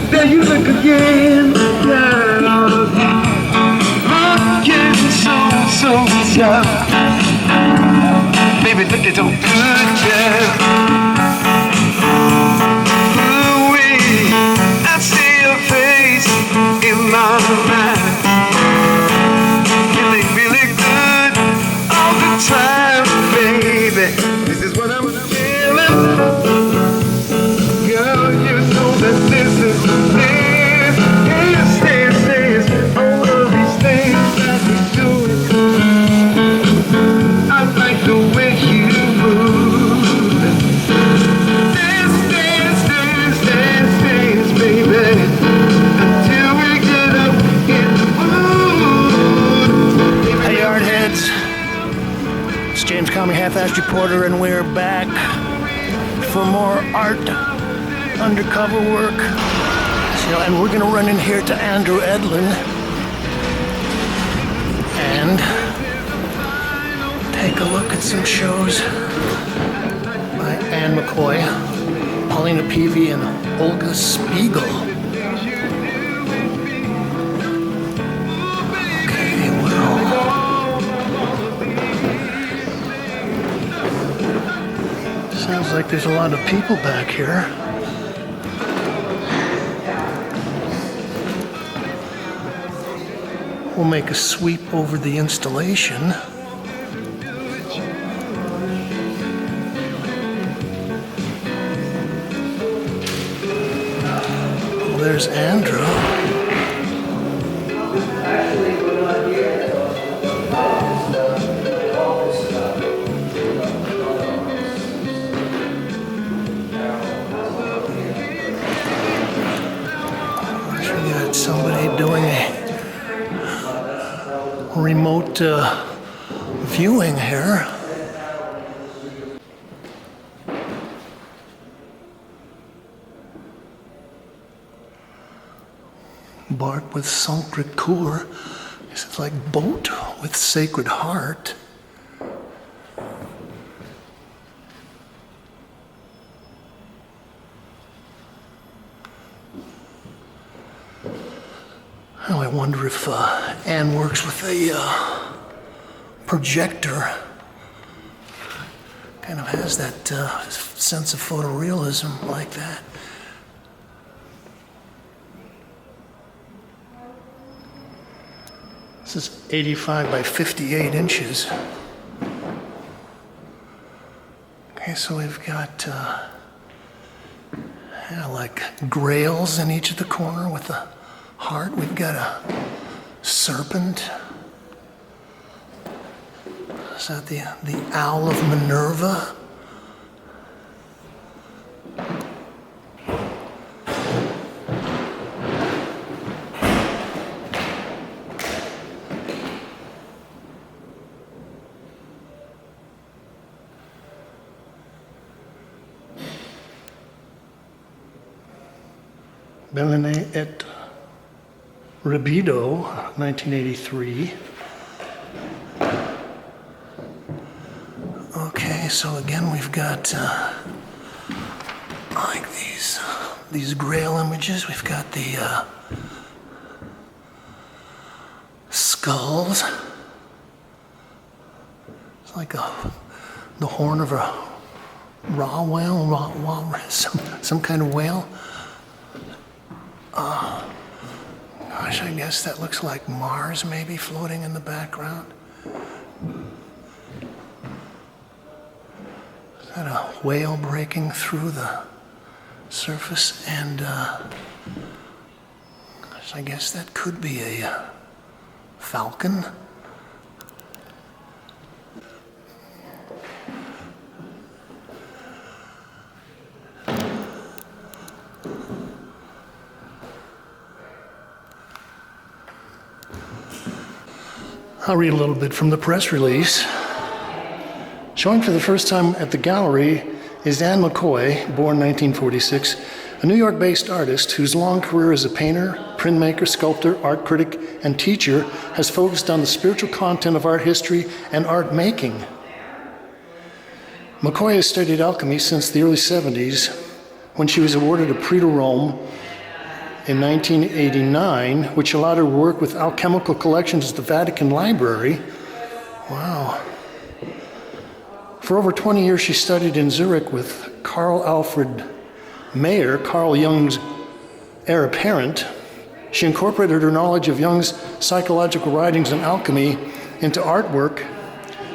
There you look again, yeah. Heart getting so tough. Baby, looking so good, yeah. Ooh-wee, I see your face in my mind. Feeling really good all the time, baby. This is what I'm feeling. Girl, you know that this is all of these things that we do. I like the way you move. Dance, baby, until we get up in the mood. Hey, yard heads. It's James Kalm, half-assed reporter, and we're back for more art undercover work. And we're going to run in here to Andrew Edlin and take a look at some shows by Ann McCoy, Paulina Peavy, and Olga Spiegel. Okay, well, sounds like there's a lot of people back here. We'll make a sweep over the installation. Well, there's Andrew. We got somebody doing a remote viewing here. Bark with Sacre Coeur. It's like boat with Sacred Heart. Oh, I wonder if Ann works with a projector. Kind of has that sense of photorealism like that. This is 85 by 58 inches. Okay, so we've got like grails in each of the corner with the heart. We've got a serpent. Is that the owl of Minerva? Bellene et Rebido, 1983. Okay, so again we've got like these grail images. We've got the skulls. It's like the horn of a raw whale, some kind of whale. Gosh, I guess that looks like Mars maybe floating in the background. Is that a whale breaking through the surface? And I guess that could be a falcon. I'll read a little bit from the press release. Showing for the first time at the gallery is Ann McCoy, born 1946, a New York-based artist whose long career as a painter, printmaker, sculptor, art critic, and teacher has focused on the spiritual content of art history and art making. McCoy has studied alchemy since the early 70s, when she was awarded a Prix de Rome in 1989, which allowed her to work with alchemical collections at the Vatican Library. Wow. For over 20 years, she studied in Zurich with Carl Alfred Mayer, Carl Jung's heir apparent. She incorporated her knowledge of Jung's psychological writings and alchemy into artwork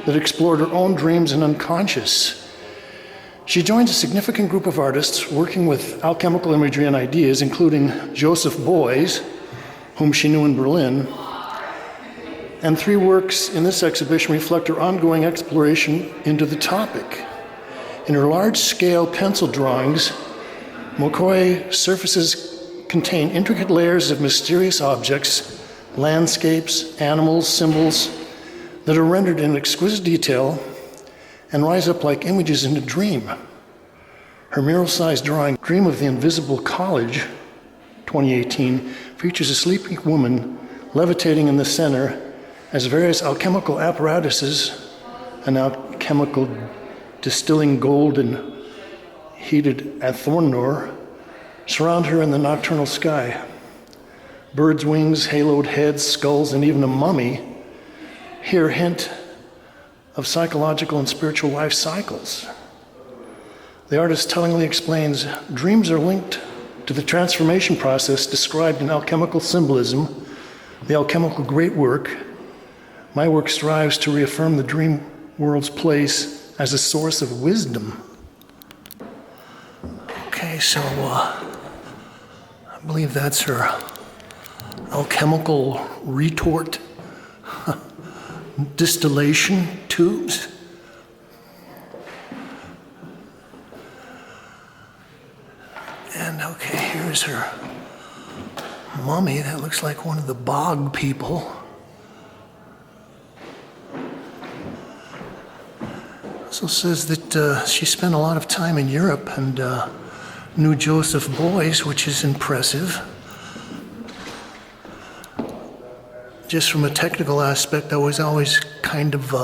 that explored her own dreams and unconscious. She joined a significant group of artists working with alchemical imagery and ideas, including Joseph Beuys, whom she knew in Berlin. And 3 works in this exhibition reflect her ongoing exploration into the topic. In her large-scale pencil drawings, McCoy surfaces contain intricate layers of mysterious objects, landscapes, animals, symbols that are rendered in exquisite detail and rise up like images in a dream. Her mural-sized drawing, Dream of the Invisible College, 2018, features a sleeping woman levitating in the center as various alchemical apparatuses, an alchemical distilling gold and heated at Thornor, surround her in the nocturnal sky. Birds' wings, haloed heads, skulls, and even a mummy here hint of psychological and spiritual life cycles. The artist tellingly explains, dreams are linked to the transformation process described in alchemical symbolism, the alchemical great work. My work strives to reaffirm the dream world's place as a source of wisdom. Okay, so I believe that's her alchemical retort distillation tubes. And okay, here's her mummy that looks like one of the bog people. Also says that she spent a lot of time in Europe and knew Joseph Beuys, which is impressive. Just from a technical aspect, I was always kind of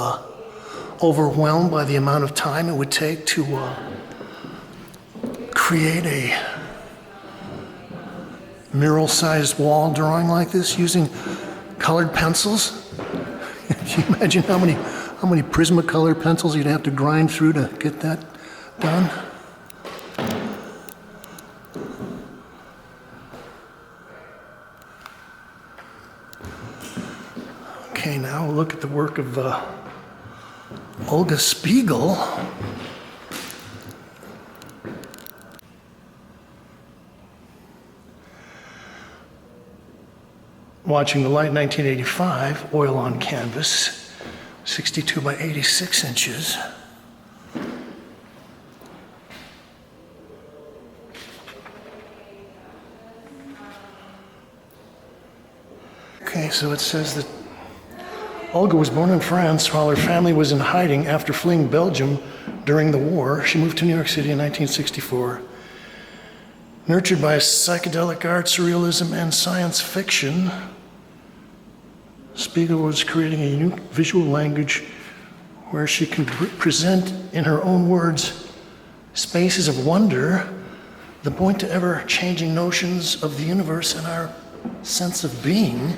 overwhelmed by the amount of time it would take to create a mural-sized wall drawing like this using colored pencils. Can you imagine how many Prismacolor pencils you'd have to grind through to get that done? Okay, now we'll look at the work of Olga Spiegel. Watching the Light, 1985, oil on canvas, 62 by 86 inches. Okay, so it says that Olga was born in France while her family was in hiding after fleeing Belgium during the war. She moved to New York City in 1964. Nurtured by psychedelic art, surrealism, and science fiction, Spiegel was creating a unique visual language where she can present, in her own words, spaces of wonder that point to ever-changing notions of the universe and our sense of being.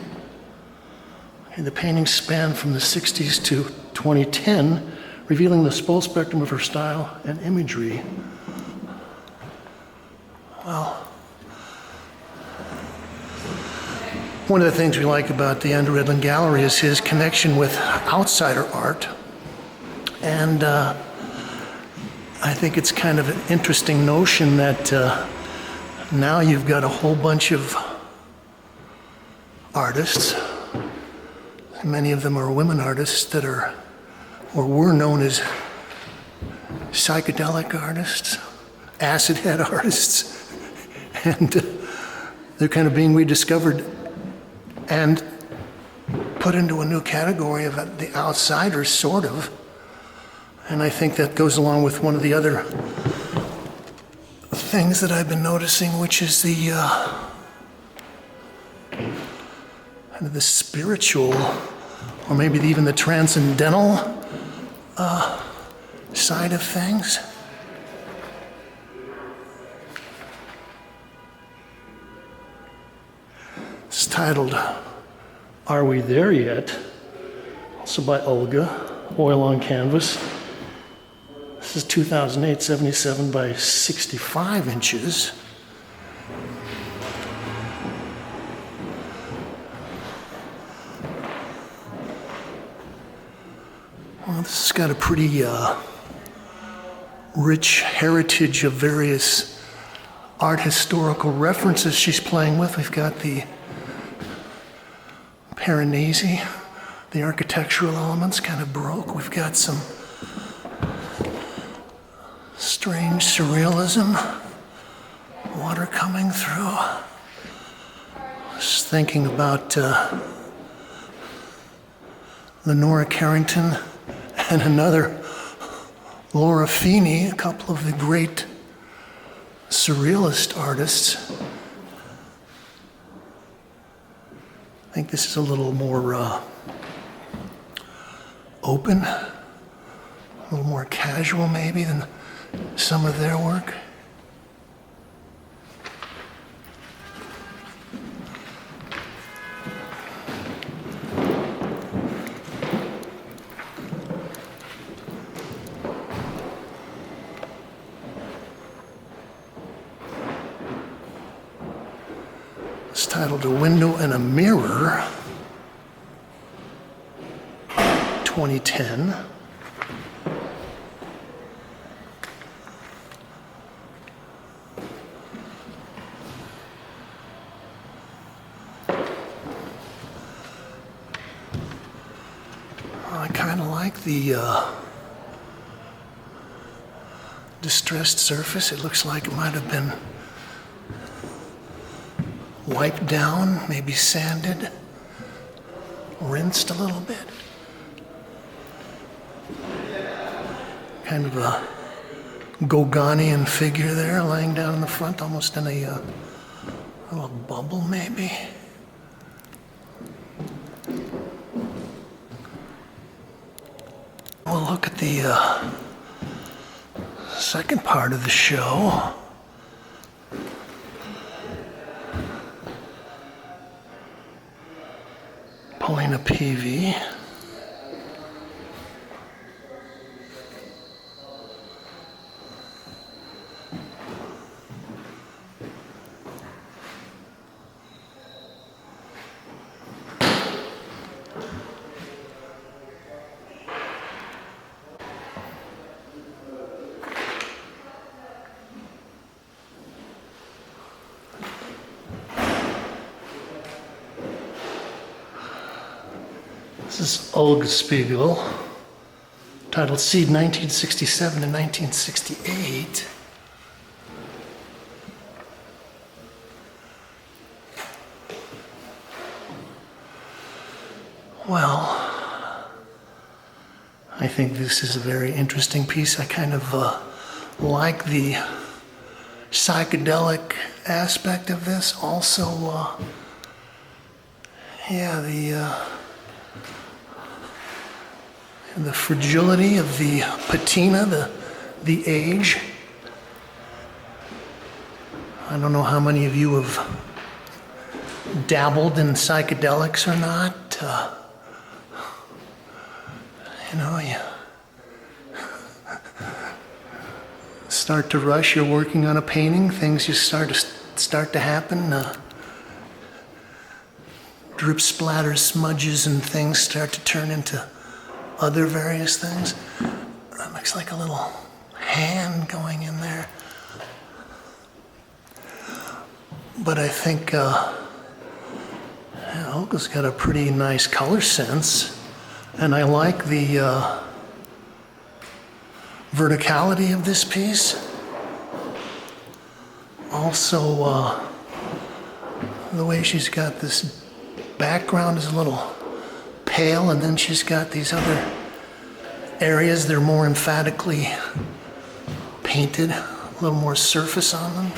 And the paintings span from the 60s to 2010, revealing the full spectrum of her style and imagery. Well, one of the things we like about the Andrew Edlin Gallery is his connection with outsider art. And I think it's kind of an interesting notion that now you've got a whole bunch of artists. Many of them are women artists that are, or were known as psychedelic artists, acid head artists, and they're kind of being rediscovered and put into a new category of the outsiders, sort of. And I think that goes along with one of the other things that I've been noticing, which is the spiritual, or maybe even the transcendental side of things. titled Are We There Yet? Also by Olga, oil on canvas. This is 2008, 77 by 65 inches. Well, this has got a pretty rich heritage of various art historical references she's playing with. We've got the Piranesi, the architectural elements kind of Baroque. We've got some strange surrealism, water coming through. I was thinking about Lenora Carrington and another Laura Feeney, a couple of the great surrealist artists. I think this is a little more open, a little more casual maybe than some of their work. It's titled A Window and a Mirror, 2010. I kind of like the distressed surface. It looks like it might have been wiped down, maybe sanded, rinsed a little bit. Kind of a Gauguinian figure there laying down in the front, almost in a little bubble maybe. We'll look at the second part of the show. Paulina Peavy. This is Olga Spiegel, titled Seed 1967 to 1968. Well, I think this is a very interesting piece. I kind of like the psychedelic aspect of this. Also, the fragility of the patina, the age. I don't know how many of you have dabbled in psychedelics or not. You start to rush, you're working on a painting, things just start to happen. Drip splatters, smudges, and things start to turn into other various things. That looks like a little hand going in there. But I think Olga's got a pretty nice color sense, and I like the verticality of this piece. Also, the way she's got this background is a little pale, and then she's got these other areas that are more emphatically painted, a little more surface on them.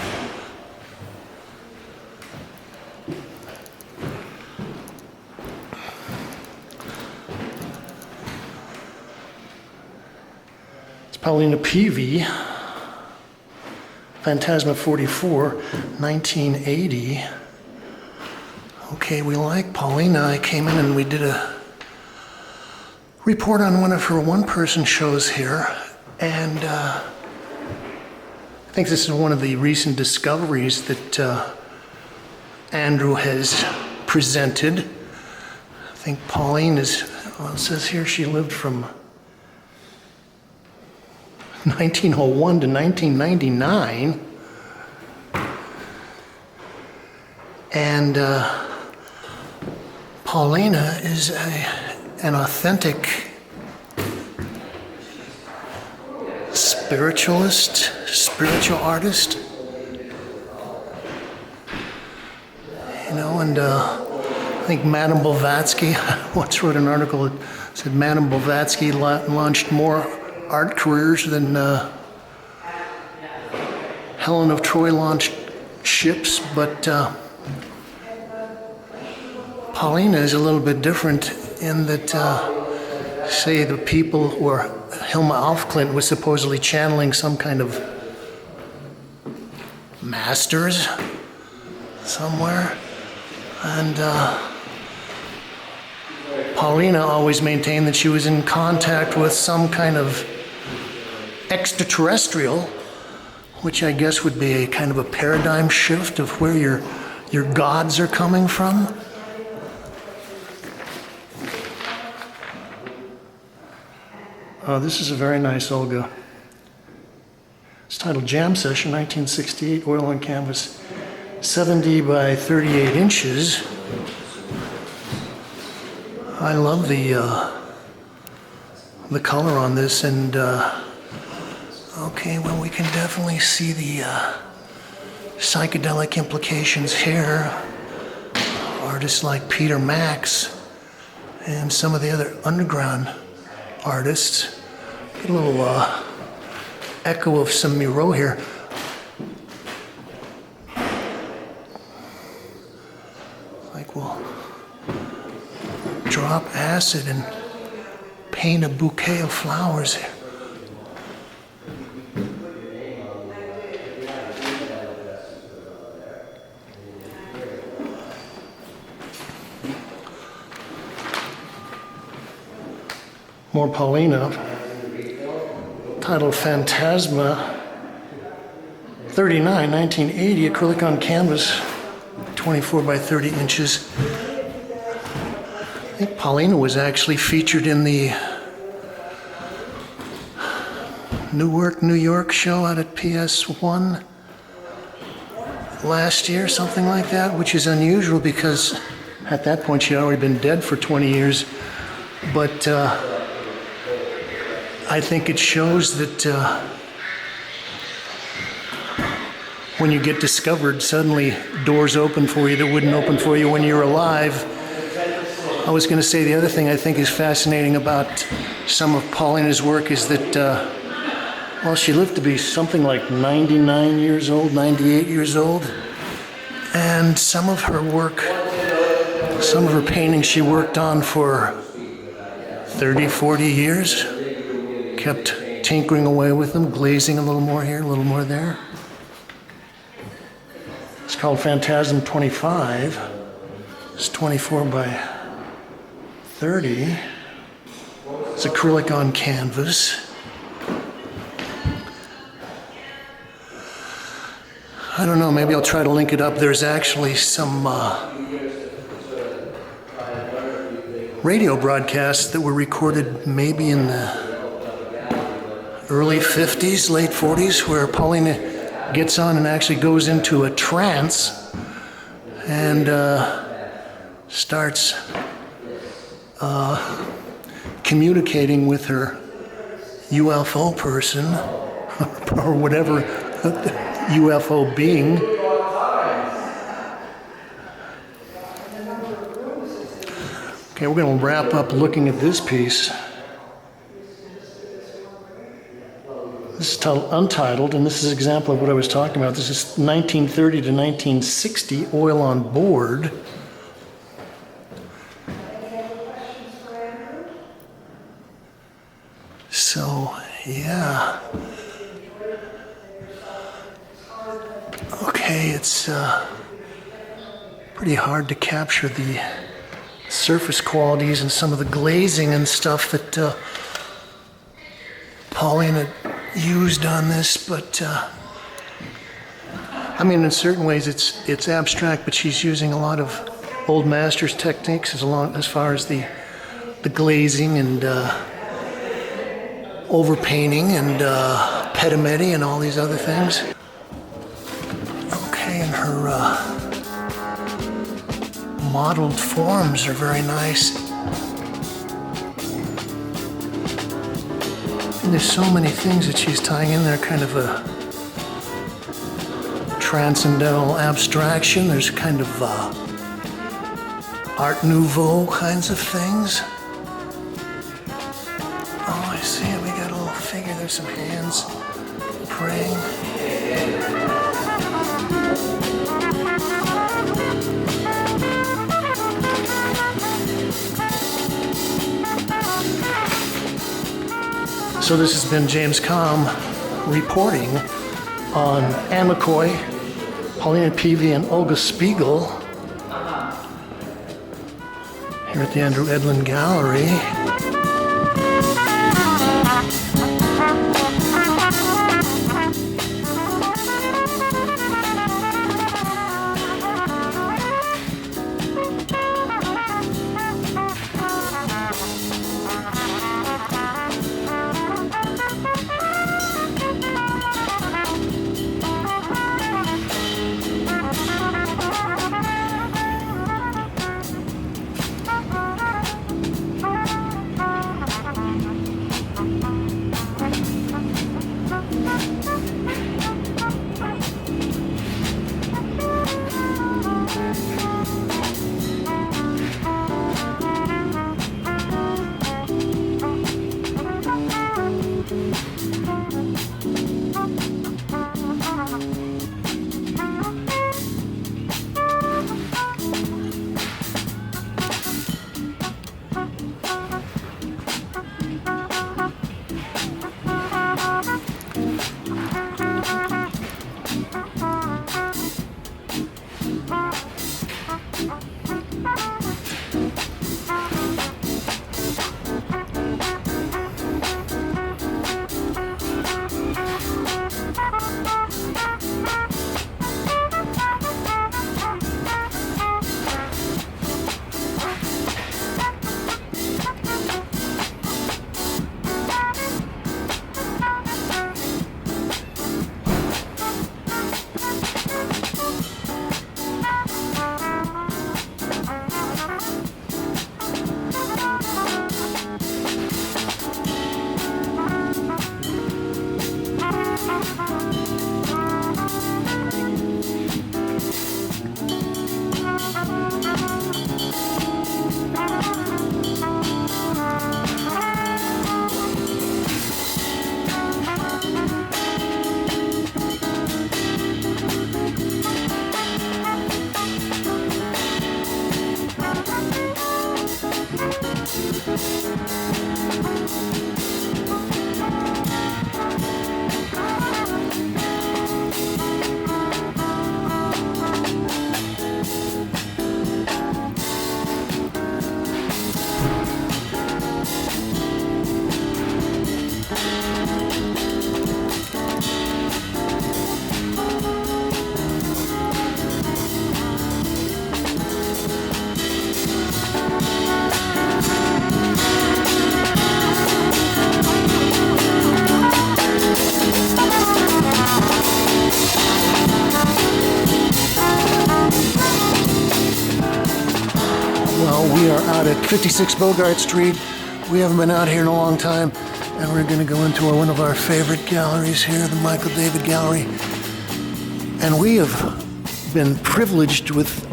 It's Paulina Peavy, Phantasma 44, 1980. Okay, we like Paulina. I came in and we did a report on one of her one-person shows here, and I think this is one of the recent discoveries that Andrew has presented. I think Pauline is, well, it says here she lived from 1901 to 1999. And Paulina is an authentic spiritualist, spiritual artist. You know, and I think Madame Blavatsky once wrote an article that said Madame Blavatsky launched more art careers than Helen of Troy launched ships, but Paulina is a little bit different in that, say, the people or Hilma af Klint was supposedly channeling some kind of masters somewhere, and Paulina always maintained that she was in contact with some kind of extraterrestrial, which I guess would be a kind of a paradigm shift of where your gods are coming from. Oh, this is a very nice Olga. It's titled Jam Session, 1968, oil on canvas, 70 by 38 inches. I love the color on this, and okay, well, we can definitely see the psychedelic implications here. Artists like Peter Max and some of the other underground artists. Get a little echo of some Miro here. Like we'll drop acid and paint a bouquet of flowers here. More Paulina, titled Phantasma, 39, 1980, acrylic on canvas, 24 by 30 inches. I think Paulina was actually featured in the Newark, New York show out at PS1 last year, something like that, which is unusual because at that point she had already been dead for 20 years. But I think it shows that when you get discovered, suddenly doors open for you that wouldn't open for you when you were alive. I was going to say the other thing I think is fascinating about some of Paulina's work is that, well, she lived to be something like 99 years old, 98 years old. And some of her work, some of her paintings she worked on for 30, 40 years. Kept tinkering away with them, glazing a little more here, a little more there. It's called Phantasm 25. It's 24 by 30. It's acrylic on canvas. I don't know, maybe I'll try to link it up. There's actually some radio broadcasts that were recorded maybe in the early 50s, late 40s, where Paulina gets on and actually goes into a trance and starts communicating with her UFO person or whatever UFO being. Okay, we're going to wrap up looking at this piece. This is titled Untitled, and this is an example of what I was talking about. This is 1930 to 1960, oil on board. So, yeah. Okay, it's pretty hard to capture the surface qualities and some of the glazing and stuff that Paulina used on this, but I mean, in certain ways it's abstract, but she's using a lot of old masters techniques as far as the glazing and overpainting and pedimenti and all these other things. Okay, and her modeled forms are very nice. And there's so many things that she's tying in there, kind of a transcendental abstraction. There's kind of Art Nouveau kinds of things. Oh, I see it. We got a little figure. There's some hands praying. So this has been James Kalm reporting on Ann McCoy, Paulina Peavy, and Olga Spiegel here at the Andrew Edlin Gallery. We are out at 56 Bogart Street. We haven't been out here in a long time, and we're going to go into one of our favorite galleries here, the Michael David Gallery. And we have been privileged with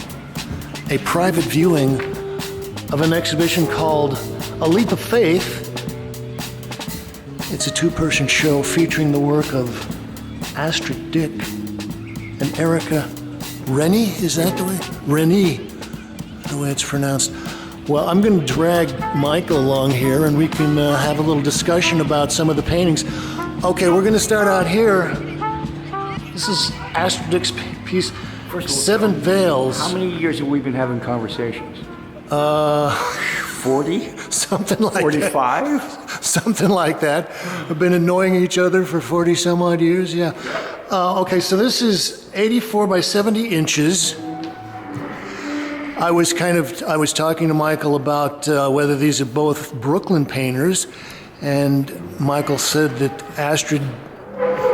a private viewing of an exhibition called A Leap of Faith. It's a two-person show featuring the work of Astrid and Erika Ranee. Is that the way? Ranee, the way it's pronounced. Well, I'm going to drag Michael along here, and we can have a little discussion about some of the paintings. Okay, we're going to start out here. This is Astrid's piece. First of all, 7 veils. how many years have we been having conversations? 40? Something like 45? that. Something like that. We've been annoying each other for 40 some odd years, yeah. Okay, so this is 84 by 70 inches. I was talking to Michael about whether these are both Brooklyn painters, and Michael said that Astrid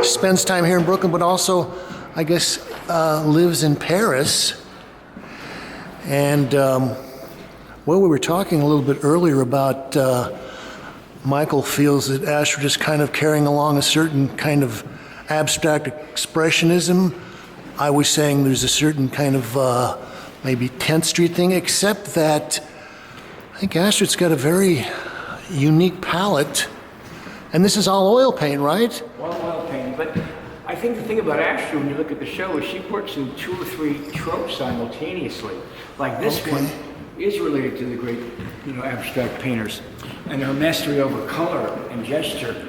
spends time here in Brooklyn, but also, I guess, lives in Paris. And, well, we were talking a little bit earlier about Michael feels that Astrid is kind of carrying along a certain kind of abstract expressionism. I was saying there's a certain kind of maybe 10th Street thing, except that I think Astrid's got a very unique palette. And this is all oil paint, right? All oil painting, but I think the thing about Astrid when you look at the show is she works in 2 or 3 tropes simultaneously. Like this one is related to the great, abstract painters, and her mastery over color and gesture,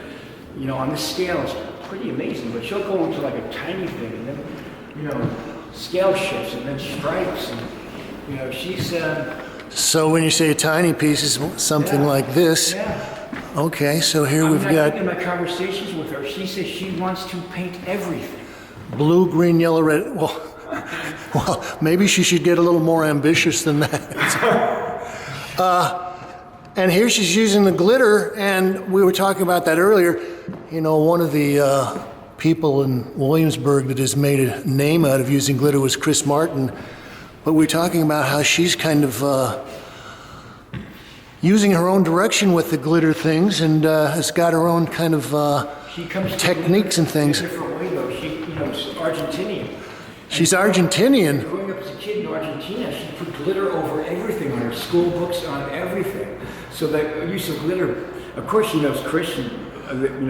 on this scale is pretty amazing. But she'll go into like a tiny thing, and then, scale shifts, and then stripes, and she's. So when you say a tiny piece is something like this. Yeah. Okay, so here we've got in my conversations with her, she says she wants to paint everything. blue, green, yellow, red. Well, maybe she should get a little more ambitious than that. And here she's using the glitter, and we were talking about that earlier. One of the people in Williamsburg that has made a name out of using glitter was Chris Martin. But we were talking about how she's kind of using her own direction with the glitter things, and has got her own kind of techniques and things. In a different way, though. She's Argentinian. She's Argentinian. Growing up as a kid in Argentina, she put glitter over everything, on her school books, on everything. So the use of glitter, of course she knows Christian,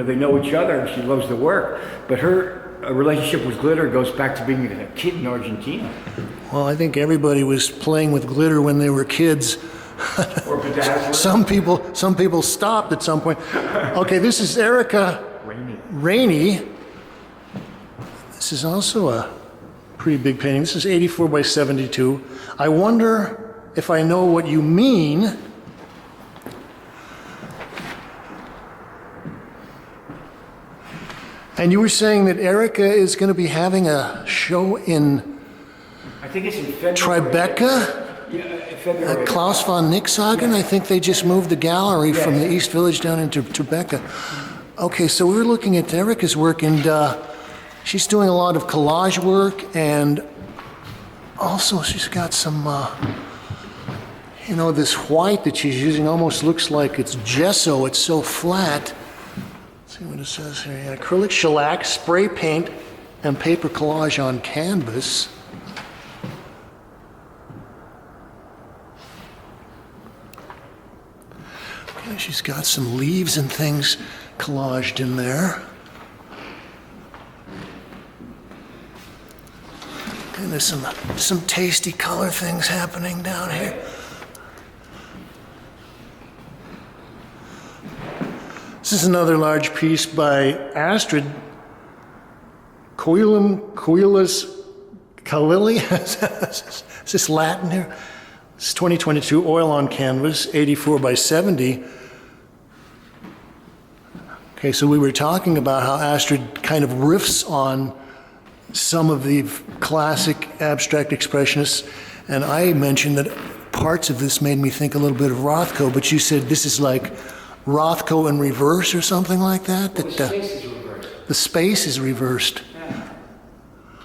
they know each other and she loves the work, but her relationship with glitter goes back to being a kid in Argentina. Well, I think everybody was playing with glitter when they were kids. Or bedazzler. Some people stopped at some point. Okay, this is Erika Ranee. This is also a pretty big painting. This is 84 by 72. I wonder if I know what you mean. And you were saying that Erika is going to be having a show in I think it's in February. Tribeca? February. Klaus von Nixhagen. I think they just moved the gallery from the East Village down into Tribeca. Okay, so we were looking at Erika's work, and she's doing a lot of collage work, and also she's got some, this white that she's using almost looks like it's gesso. It's so flat. Let's see what it says here. Yeah, acrylic shellac, spray paint, and paper collage on canvas. Okay, she's got some leaves and things collaged in there. And there's some tasty color things happening down here. This is another large piece by Astrid. Coilas Kalili. Is this Latin here? It's 2022, oil on canvas, 84 by 70. Okay, so we were talking about how Astrid kind of riffs on some of the classic abstract expressionists, and I mentioned that parts of this made me think a little bit of Rothko, but you said this is like Rothko in reverse or something like that? Well, the space is reversed. The space is reversed. Yeah.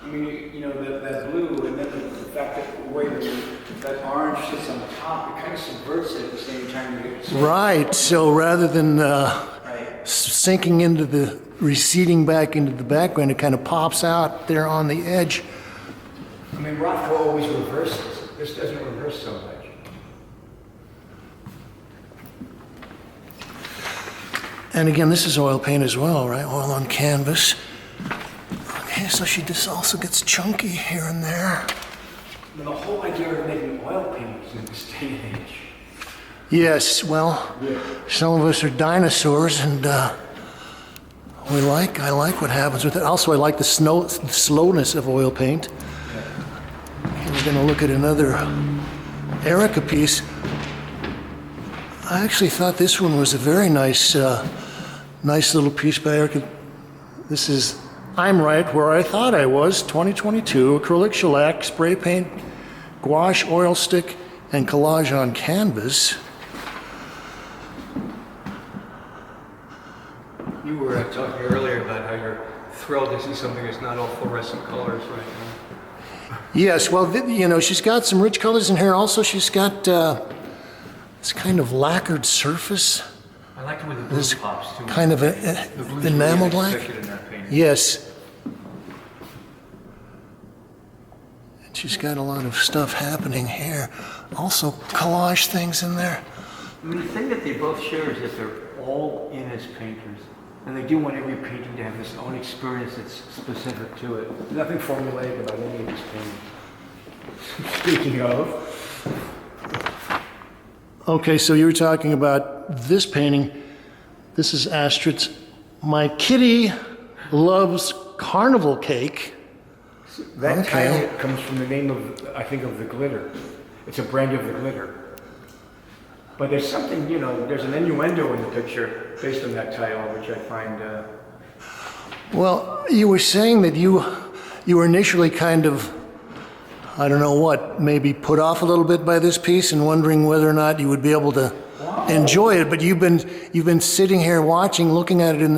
I mean, that blue, and then the fact that the way that orange sits on top, it kind of subverts it at the same time. Right, so rather than sinking into the, receding back into the background, it kind of pops out there on the edge. I mean, Rothko always reverses. This doesn't reverse so much. And again, this is oil paint as well, right? Oil on canvas. Okay, so she just also gets chunky here and there. The whole idea of making oil paintings in this day and age. Yes, well, some of us are dinosaurs, and I like what happens with it. Also, I like the slowness of oil paint. we're going to look at another Erika piece. I actually thought this one was a very nice little piece by Erika. This is I'm Right Where I Thought I Was, 2022, acrylic, shellac, spray paint, gouache, oil stick, and collage on canvas. You were talking earlier about how you're thrilled to see something that's not all fluorescent colors right now. Yes, well, she's got some rich colors in here. Also, she's got this kind of lacquered surface. I like the way the blue pops too. Kind of The blue's enamel really black. unexpected in that painting. Yes. And she's got a lot of stuff happening here. Also, collage things in there. I mean, the thing that they both share is that they're all in as painters. And they do want every painting to have its own experience that's specific to it. Nothing formulaic about any of these paintings. Speaking of. Okay, so you were talking about this painting. This is Astrid's My Kitty Loves Carnival Cake. That title comes from the name of, I think, of the glitter. It's a brand of the glitter. But there's something, there's an innuendo in the picture based on that title, which I find... Well, you were saying that you were initially kind of, I don't know what, maybe put off a little bit by this piece and wondering whether or not you would be able to enjoy it. But you've been sitting here watching, looking at it in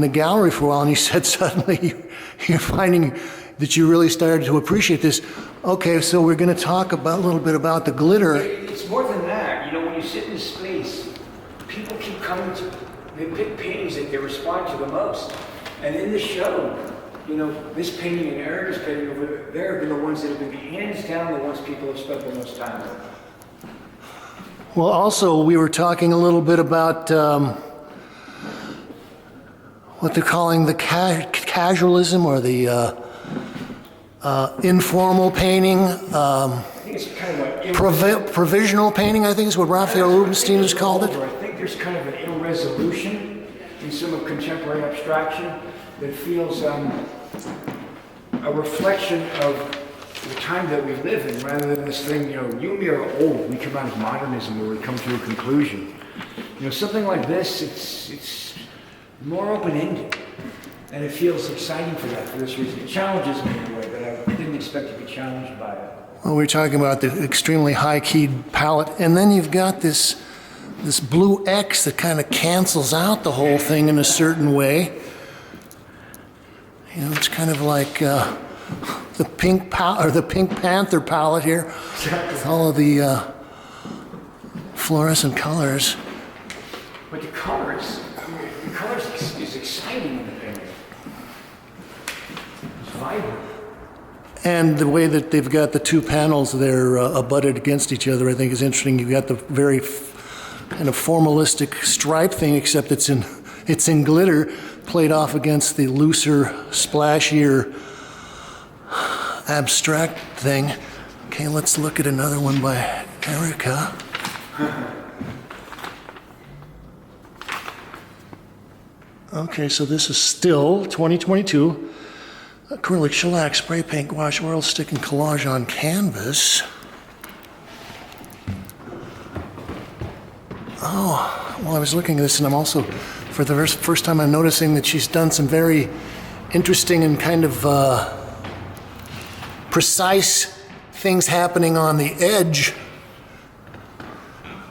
the gallery for a while, and you said suddenly you're finding that you really started to appreciate this. Okay, so we're going to talk about a little bit about the glitter. It's more than that. When you sit in space, people keep coming to, they pick paintings that they respond to the most. And in the show, this painting and Erika's painting over there have been the ones that have been hands down the ones people have spent the most time with. Well, also, we were talking a little bit about what they're calling the casualism or the informal painting. I think it's kind of Provisional painting, I think is what Raphael Rubinstein has called it. I think there's kind of an irresolution in some of contemporary abstraction that feels a reflection of the time that we live in, rather than this thing, you and me are old. We come out of modernism where we come to a conclusion. Something like this, it's more open-ended, and it feels exciting for this reason. It challenges me in a way that I didn't expect to be challenged by it. Well, we're talking about the extremely high-keyed palette, and then you've got this blue X that kind of cancels out the whole thing in a certain way. It's kind of like the Pink Panther palette here, with all of the fluorescent colors. But the colors is exciting in the painting. It's vibrant. And the way that they've got the two panels there abutted against each other, I think is interesting. You've got the very kind of formalistic stripe thing, except it's in glitter, played off against the looser, splashier, abstract thing. Okay, let's look at another one by Erika. Okay, so this is still 2022. Acrylic, shellac, spray paint, gouache, oil stick, and collage on canvas. Oh, well, I was looking at this, and I'm also, for the first time, I'm noticing that she's done some very interesting and kind of precise things happening on the edge.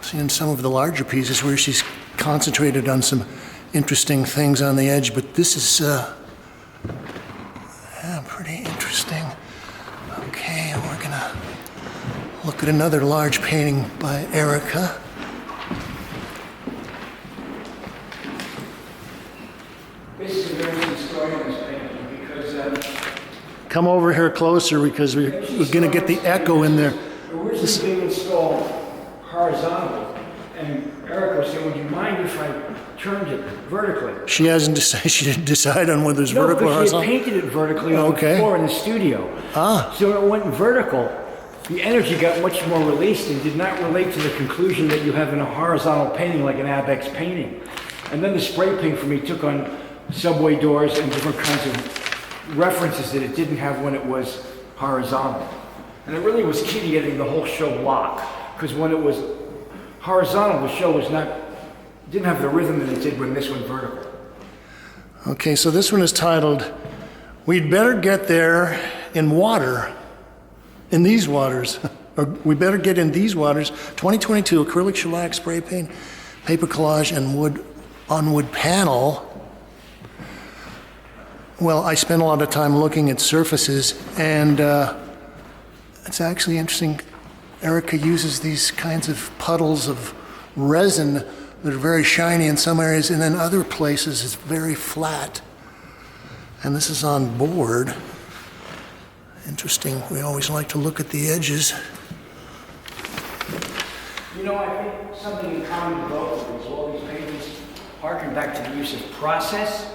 Seeing some of the larger pieces where she's concentrated on some interesting things on the edge, but this is pretty interesting. Okay, we're gonna look at another large painting by Erika. This is a very interesting story on this painting because... Come over here closer because we're gonna get the echo in there. This is being installed horizontally, and Erika said, would you mind if I turned it vertically? She didn't decide on whether it's vertical or horizontal? No, but she had painted it vertically on the floor in the studio. So when it went vertical, the energy got much more released and did not relate to the conclusion that you have in a horizontal painting like an Abex painting. And then the spray paint for me took on subway doors and different kinds of references that it didn't have when it was horizontal. And it really was key to getting the whole show locked, because when it was horizontal, the show didn't have the rhythm that it did when this went vertical. Okay, so this one is titled, We'd Better Get There in Water, in These Waters, or We Better Get in These Waters, 2022 acrylic shellac spray paint, paper collage, and wood panel. Well, I spent a lot of time looking at surfaces, and it's actually interesting. Erika uses these kinds of puddles of resin that are very shiny in some areas, and then other places it's very flat. And this is on board. Interesting. We always like to look at the edges. You know, I think something in common with both of these, all these paintings harken back to the use of process.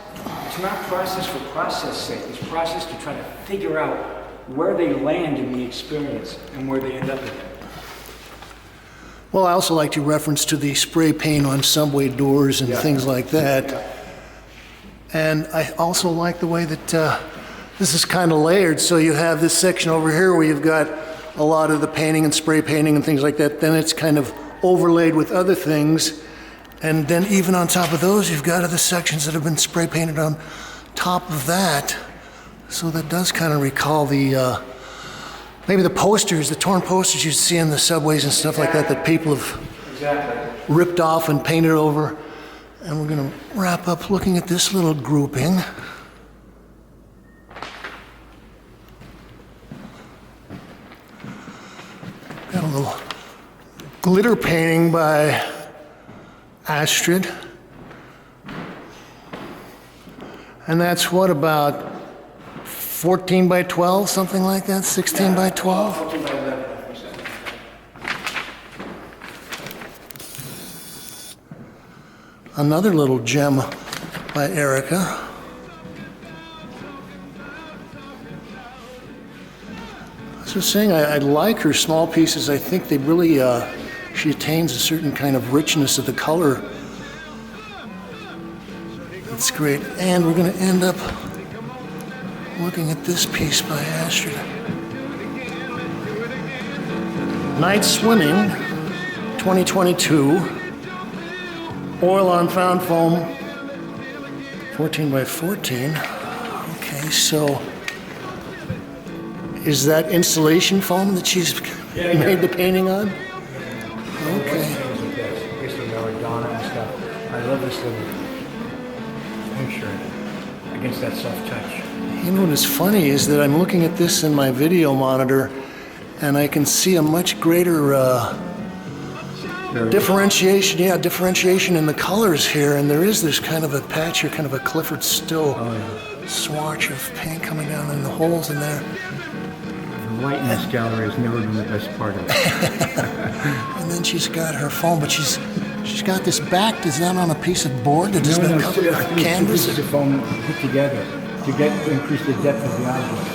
It's not process for process sake. It's process to try to figure out where they land in the experience and where they end up in it. Well, I also like to reference to the spray paint on subway doors and things like that. Yeah. And I also like the way that this is kind of layered. So you have this section over here where you've got a lot of the painting and spray painting and things like that. Then it's kind of overlaid with other things. And then even on top of those, you've got other sections that have been spray painted on top of that. So that does kind of recall the, maybe the posters, the torn posters you see in the subways and stuff like that people have ripped off and painted over. And we're going to wrap up looking at this little grouping. Got a little glitter painting by Astrid. And that's what, about 14 by 12, something like that? 16 by 12? 14 by 11. Another little gem by Erika. As I was saying, I like her small pieces. I think they really, she attains a certain kind of richness of the color. It's great. And we're going to end up looking at this piece by Astrid. Night Swimming, 2022. Oil on found foam, 14 by 14. Okay, so is that installation foam that she's made the painting on? Okay. Basically, Donna and stuff. I love this little picture against that soft touch. You know what is funny is that I'm looking at this in my video monitor, and I can see a much greater differentiation in the colors here, and there is this kind of a patch here, kind of a Clifford Still swatch of paint coming down in the holes in there. The white in this gallery has never been the best part of it. And then she's got her foam, but she's got this back. Is that on a piece of board that has been covered with canvas? Two pieces of foam put together to increase the depth of the object.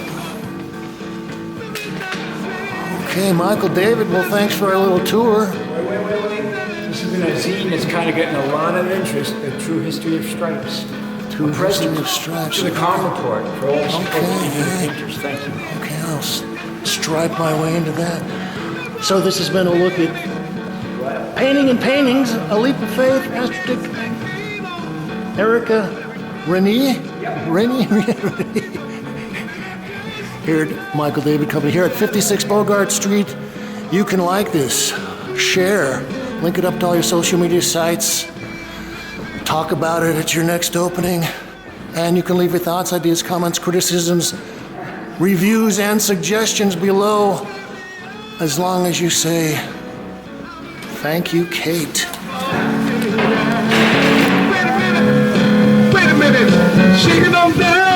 Okay, Michael David, well, thanks for our little tour. This is an zine that's kind of getting a lot of interest, the True History of Stripes. True History of Stripes. To the Kalm report for all the painters. Thank you. Okay, I'll stripe my way into that. So this has been a look at painting and paintings, A Leap of Faith, Astrid, Erika Ranee. Ranee. Here at Michael David Company, here at 56 Bogart Street. You can like this, share, link it up to all your social media sites, talk about it at your next opening, and you can leave your thoughts, ideas, comments, criticisms, reviews, and suggestions below, as long as you say, thank you, Kate. Wait a minute, shaking them down.